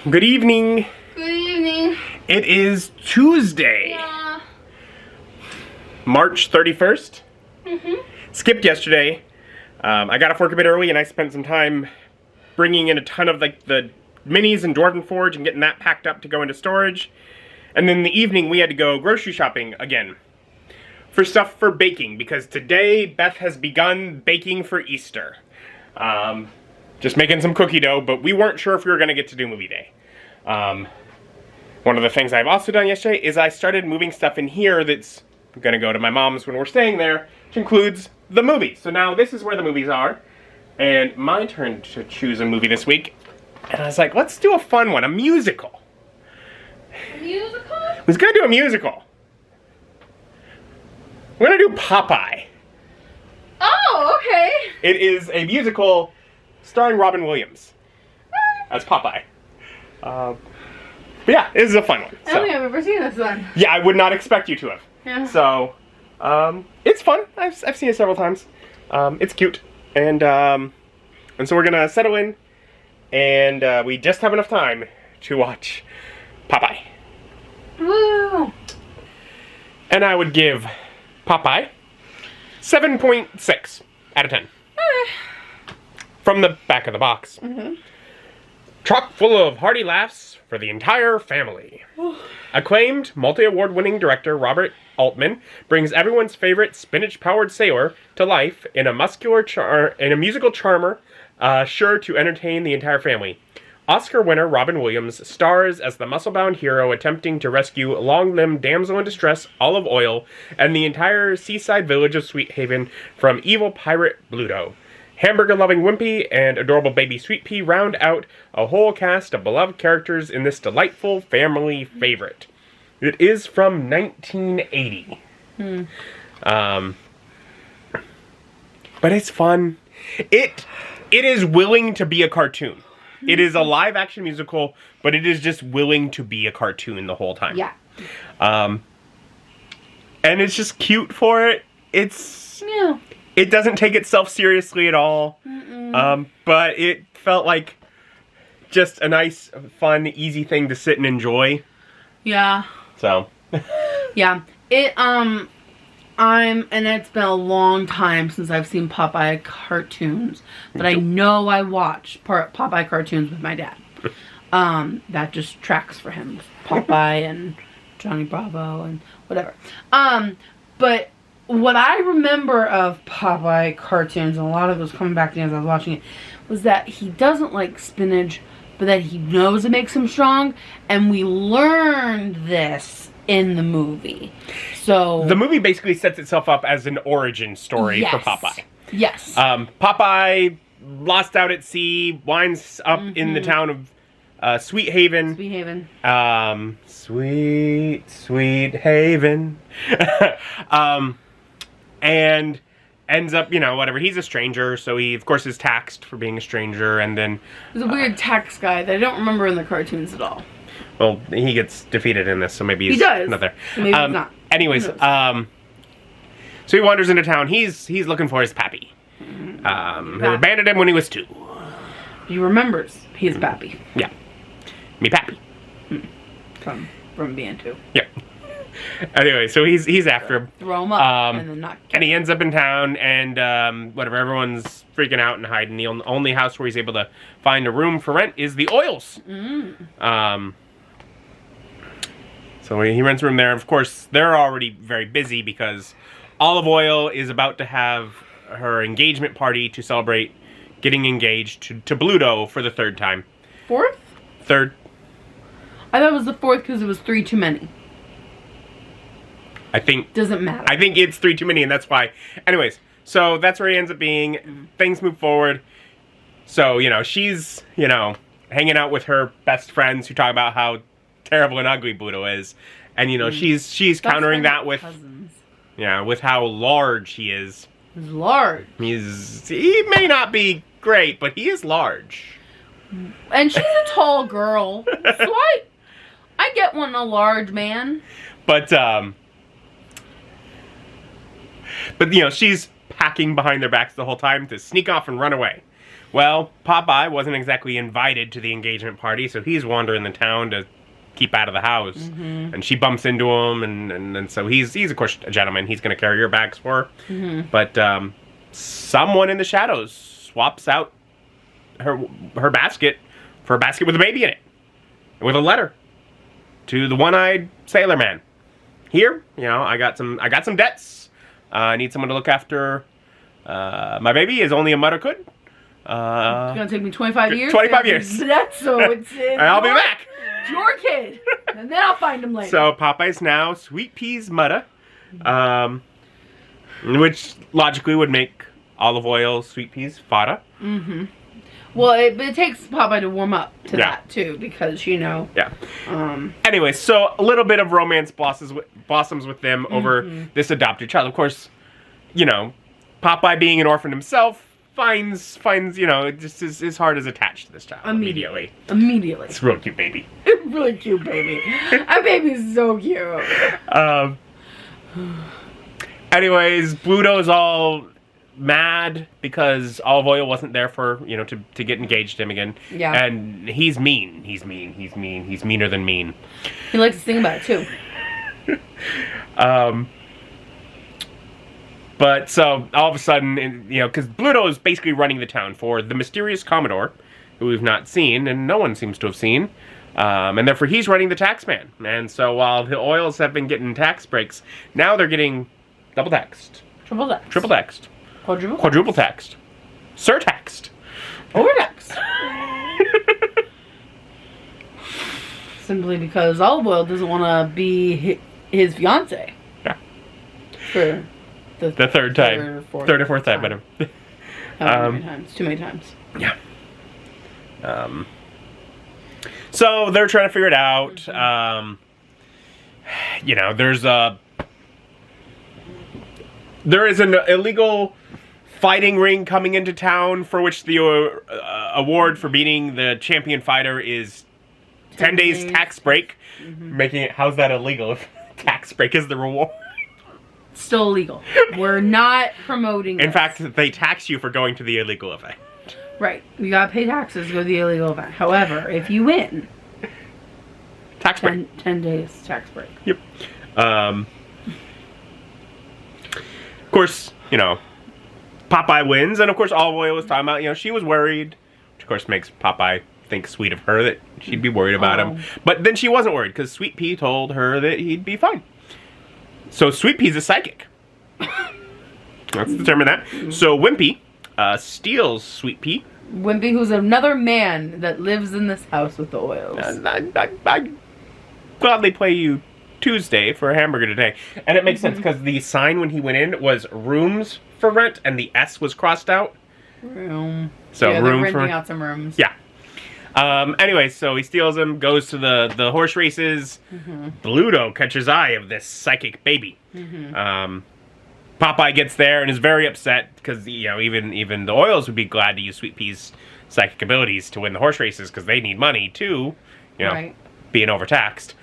Good evening. Good evening. It is Tuesday, Yeah. March 31st. Mm-hmm. Skipped yesterday. I got off work a bit early and I spent some time bringing in a ton of like the minis and Dwarven Forge and getting that packed up to go into storage. And then in the evening we had to go grocery shopping again for stuff for baking because today Beth has begun baking for Easter. Just making some cookie dough, but we weren't sure if we were going to get to do movie day. One of the things I've also done yesterday is I started moving stuff in here that's going to go to my mom's when we're staying there, which includes the movie. So now this is where the movies are, and my turn to choose a movie this week. And I was like, let's do a fun one, a musical. A musical? I was going to do a musical. We're going to do Popeye. Oh, okay. It is a musical starring Robin Williams as Popeye. But yeah, this is a fun one. I don't think I've ever seen this one. Yeah, I would not expect you to have. Yeah. So, it's fun. I've seen it several times. It's cute. And so we're gonna settle in, and we just have enough time to watch Popeye. Woo! And I would give Popeye 7.6 out of 10. From the back of the box. Mm-hmm. Chock full of hearty laughs for the entire family. Acclaimed multi-award winning director Robert Altman brings everyone's favorite spinach-powered sailor to life in a musical charmer sure to entertain the entire family. Oscar winner Robin Williams stars as the muscle-bound hero attempting to rescue a long-limbed damsel in distress, Olive Oyl, and the entire seaside village of Sweet Haven from evil pirate Bluto. Hamburger-loving Wimpy and adorable baby Sweet Pea round out a whole cast of beloved characters in this delightful family favorite. It is from 1980. But it's fun. It is willing to be a cartoon. It is a live-action musical, but it is just willing to be a cartoon the whole time. Yeah. And it's just cute for it. Yeah. It doesn't take itself seriously at all, but it felt like just a nice, fun, easy thing to sit and enjoy. Yeah. So. Yeah. And it's been a long time since I've seen Popeye cartoons, but I know I watch Popeye cartoons with my dad. That just tracks for him. Popeye and Johnny Bravo and whatever. But what I remember of Popeye cartoons, and a lot of it was coming back to me as I was watching it, was that he doesn't like spinach, but that he knows it makes him strong, and we learned this in the movie. So the movie basically sets itself up as an origin story for Popeye. Yes. Popeye lost out at sea, winds up in the town of Sweet Haven. Sweet Haven. Sweet Haven. And ends up, whatever. He's a stranger, so he, of course, is taxed for being a stranger, and then... There's a weird tax guy that I don't remember in the cartoons at all. Well, he gets defeated in this, so maybe he's not there. So maybe he's not. Anyways, so he wanders into town. He's looking for his pappy. Who abandoned him when he was 2. He remembers his pappy. Yeah. Me pappy. From being 2. Yep. Anyway, so he's after him. Throw him up and then not kill and he ends up in town, and whatever, everyone's freaking out and hiding. The only house where he's able to find a room for rent is the Oyls. So he rents a room there. Of course, they're already very busy because Olive Oyl is about to have her engagement party to celebrate getting engaged to Bluto for the 3rd time. 4th? 3rd. I thought it was the 4th because it was 3 too many. I think... Doesn't matter. I think it's 3 too many, and that's why. Anyways, so that's where he ends up being. Things move forward. So, she's, hanging out with her best friends who talk about how terrible and ugly Bluto is. And, she's countering that with... Cousins. Yeah, with how large he is. He's large. He may not be great, but he is large. And she's a tall girl. So I get one a large man. But she's packing behind their backs the whole time to sneak off and run away. Well, Popeye wasn't exactly invited to the engagement party, so he's wandering the town to keep out of the house. And she bumps into him, and so he's of course a gentleman. He's going to carry her bags for her. But someone in the shadows swaps out her basket for a basket with a baby in it, with a letter to the one-eyed sailor man. Here, I got some debts. I need someone to look after my baby, as only a mother could. It's gonna take me 25 years. 25 years. That's so it's and I'll be back. It's your kid, and then I'll find him later. So Popeye's now Sweet Pea's mother, which logically would make Olive Oil Sweet Pea's fodder. Well, it takes Popeye to warm up to that too, because Yeah. Anyway, so a little bit of romance blossoms with them over this adopted child. Of course, Popeye being an orphan himself finds just his heart is attached to this child immediately. It's a real cute baby. Really cute baby. That baby's so cute. Anyways, Bluto's all mad because Olive Oil wasn't there for to get engaged to him again. Yeah. And he's mean. He's meaner than mean. He likes to sing about it too. But so all of a sudden, because Bluto is basically running the town for the mysterious Commodore, who we've not seen and no one seems to have seen. And therefore he's running the tax man. And so while the oils have been getting tax breaks, now they're getting double taxed. Triple taxed. Triple taxed. Quadruple taxed. Surtaxed. Overtaxed. Simply because Olive Oil doesn't want to be his fiance. Yeah. For the third time. Third or fourth time, whatever. How many times? Too many times. Yeah. So they're trying to figure it out. There is an illegal fighting ring coming into town for which the award for beating the champion fighter is 10 days tax break. Making it, how's that illegal if tax break is the reward? Still illegal. We're not promoting In fact, they tax you for going to the illegal event. Right. You gotta pay taxes to go to the illegal event. However, if you win, tax break. 10 days tax break. Yep. Of course, Popeye wins, and of course Olive Oil was talking about, she was worried, which of course makes Popeye think sweet of her that she'd be worried about him. But then she wasn't worried, because Sweet Pea told her that he'd be fine. So Sweet Pea's a psychic. Let's determine that. So Wimpy steals Sweet Pea. Wimpy, who's another man that lives in this house with the oils. I gladly play you Tuesday for a hamburger today. And it makes sense, because the sign when he went in was rooms for rent, and the S was crossed out. Room. So yeah, room they're renting for out some rooms. Yeah. Anyway, so he steals him, goes to the horse races. Bluto catches eye of this psychic baby. Popeye gets there and is very upset because even the oils would be glad to use Sweet Pea's psychic abilities to win the horse races because they need money too, being overtaxed.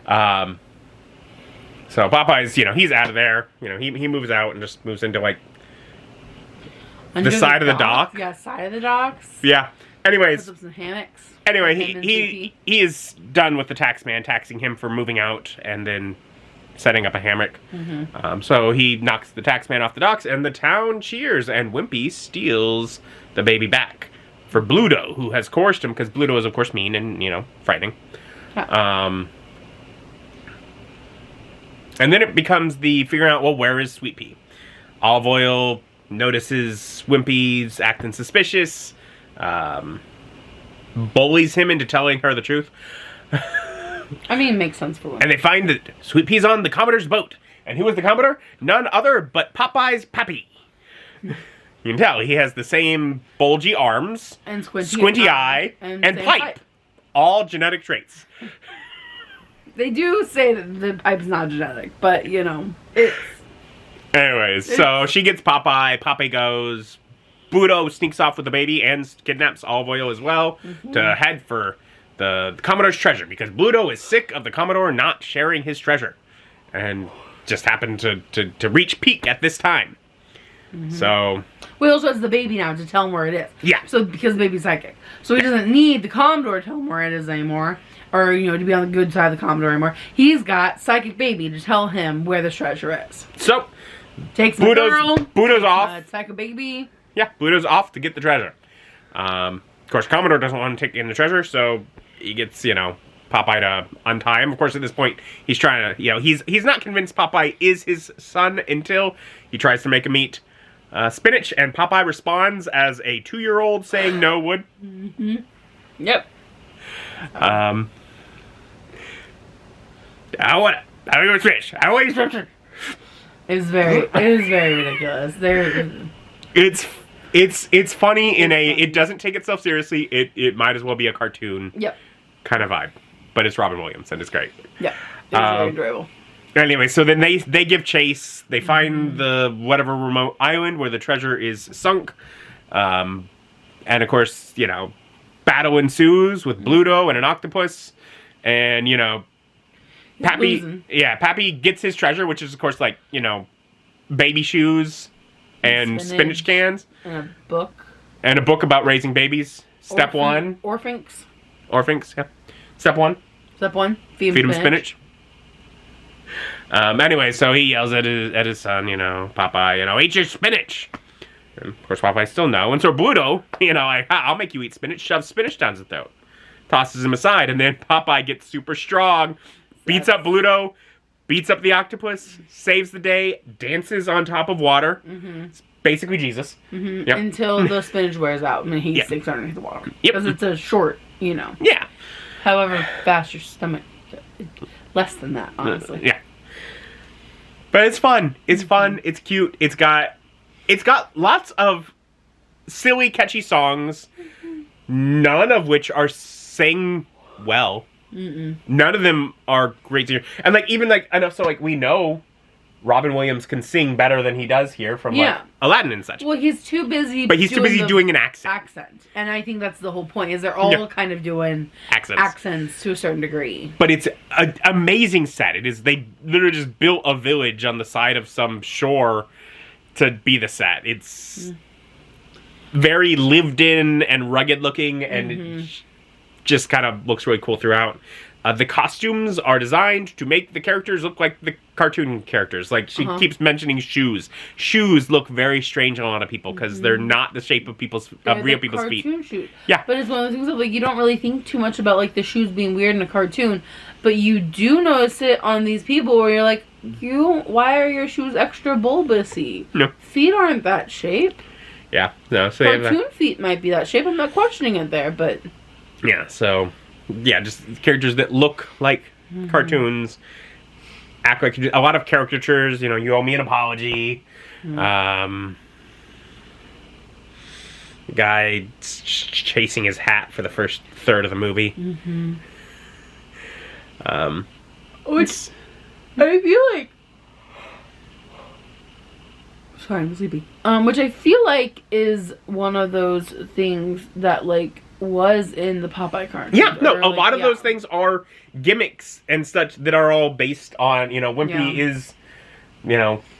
So Popeye's he's out of there. He moves out and just moves into like the side of the dock. Yeah, side of the docks. Yeah. Anyways, puts up some hammocks. Anyway, he is done with the tax man taxing him for moving out and then setting up a hammock. So he knocks the tax man off the docks, and the town cheers, and Wimpy steals the baby back for Bluto, who has coerced him, because Bluto is, of course, mean and, frightening. And then it becomes the figuring out, well, where is Sweet Pea? Olive Oil notices Wimpy's acting suspicious, bullies him into telling her the truth. I mean, it makes sense for Wimpy. And they find that Sweet Pea's on the Commodore's boat. And who was the Commodore? None other but Popeye's pappy. You can tell he has the same bulgy arms, and squinty eye, and pipe. All genetic traits. They do say that the pipe's not genetic, but it's... Anyways, so she gets Popeye. Popeye goes. Bluto sneaks off with the baby and kidnaps Olive Oil as well to head for the Commodore's treasure, because Bluto is sick of the Commodore not sharing his treasure and just happened to reach peak at this time. So Well, he also has the baby now to tell him where it is. yeah. So because the baby's psychic, so he doesn't need the Commodore to tell him where it is anymore, or to be on the good side of the Commodore anymore. He's got psychic baby to tell him where the treasure is. So Takes the girl. Bluto's off. Psychic baby. Yeah, Bluto's off to get the treasure. Of course, Commodore doesn't want to take in the treasure, so he gets, Popeye to untie him. Of course, at this point, he's trying to, he's not convinced Popeye is his son until he tries to make him eat spinach, and Popeye responds as a 2-year-old saying no would. Mm-hmm. Yep. I want spinach. I want spinach. It is very ridiculous. It's funny it doesn't take itself seriously. It might as well be a cartoon. Yep. Kind of vibe, but it's Robin Williams and it's great. Yep. It's very enjoyable. Anyway, so then they give chase. They find the whatever remote island where the treasure is sunk, and of course battle ensues with Bluto and an octopus, and Pappy gets his treasure, which is of course baby shoes and spinach cans and a book. And a book about raising babies. Step 1. Orphanks. Yeah. Step 1. Feed him spinach. Anyway, so he yells at his son, Popeye, eat your spinach. And of course, Popeye's still no. And so Bluto, I'll make you eat spinach, shoves spinach down his throat. Tosses him aside, and then Popeye gets super strong, beats up Bluto, beats up the octopus, saves the day, dances on top of water. It's basically Jesus. Yep. Until the spinach wears out and he sinks underneath the water. Because it's a short, Yeah. However fast your stomach, less than that, honestly. Yeah. But it's fun. It's fun. It's cute. It's got lots of silly, catchy songs, none of which are sang well. None of them are great to hear. And even enough so we know Robin Williams can sing better than he does here from Aladdin and such. Well, he's too busy. But he's too busy doing an accent. And I think that's the whole point. Is they're all kind of doing accents to a certain degree. But it's an amazing set. It is. They literally just built a village on the side of some shore to be the set. It's very lived in and rugged looking, and it just kind of looks really cool throughout. The costumes are designed to make the characters look like the cartoon characters. She keeps mentioning shoes. Shoes look very strange on a lot of people because they're not the shape of real people's feet. Shoes. Yeah. But it's one of those things of you don't really think too much about the shoes being weird in a cartoon, but you do notice it on these people where you're like, why are your shoes extra bulbousy? No. Feet aren't that shape. Yeah. No. So cartoon feet might be that shape. I'm not questioning it there, but yeah. So. Yeah, just characters that look like cartoons, act like a lot of caricatures. You owe me an apology. Guy chasing his hat for the first third of the movie. Which I feel like. Sorry, I'm sleepy. Which I feel like is one of those things that was in the Popeye cartoon. Yeah, no, a lot of those things are gimmicks and such that are all based on, Wimpy is,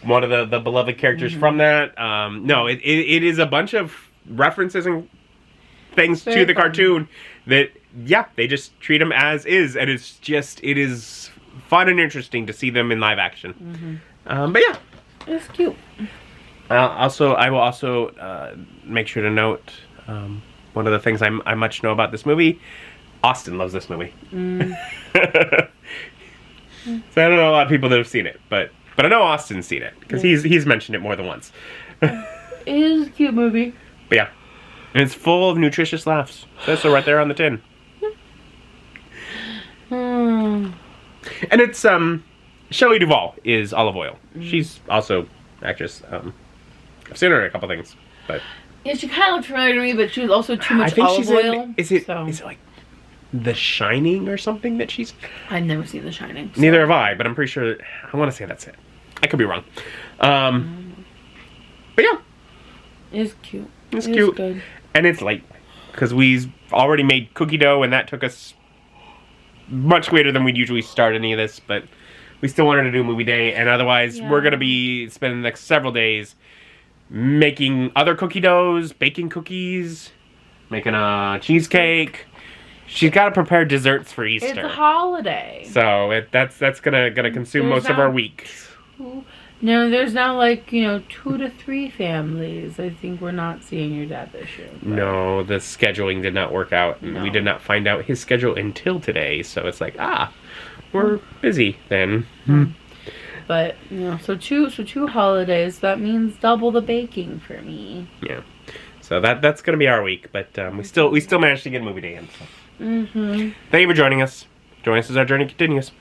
one of the beloved characters from that. No, it is a bunch of references and things to the cartoon that, they just treat them as is, and it is fun and interesting to see them in live action. But yeah. It's cute. I will also make sure to note, one of the things I much know about this movie, Austin loves this movie. So I don't know a lot of people that have seen it, but I know Austin's seen it because he's mentioned it more than once. It is a cute movie. But yeah, and it's full of nutritious laughs. Says so right there on the tin. And it's Shelley Duvall is Olive Oil. She's also actress. I've seen her in a couple things, but. Yeah, she kind of looked familiar to me, but she was also too much olive oil. Is it like The Shining or something that she's... I've never seen The Shining. So. Neither have I, but I'm pretty sure... I want to say that's it. I could be wrong. But yeah. It's cute. It's cute. Good. And it's late. Because we've already made cookie dough, and that took us much later than we'd usually start any of this, but we still wanted to do movie day, and otherwise we're going to be spending the next several days making other cookie doughs, baking cookies, making a cheesecake. She's got to prepare desserts for Easter. It's a holiday. So that's gonna consume most of our week. No, there's now like 2 to 3 families. I think we're not seeing your dad this year. But... No, the scheduling did not work out, and we did not find out his schedule until today. So it's like, we're busy then. But so two holidays. That means double the baking for me. Yeah. So that's gonna be our week, but we still managed to get a movie day in. So. Thank you for joining us. Join us as our journey continues.